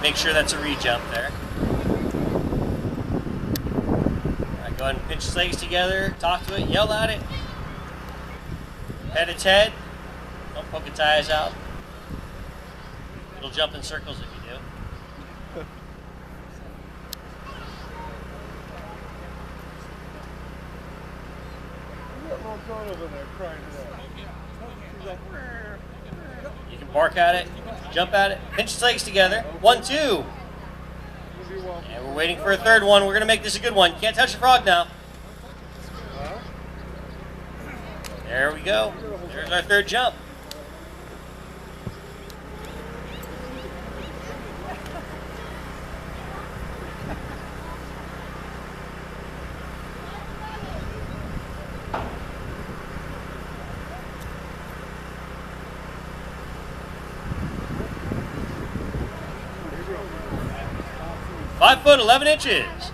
Make sure that's a re-jump there. All right, go ahead and pinch its legs together, talk to it, yell at it. Pet its head. Don't poke its eyes out. It'll jump in circles if you do. You can bark at it, jump at it, pinch its legs together. 1, 2. And we're waiting for a third one. We're going to make this a good one. Can't touch the frog now. There we go. There's our third jump. Five foot 11 inches.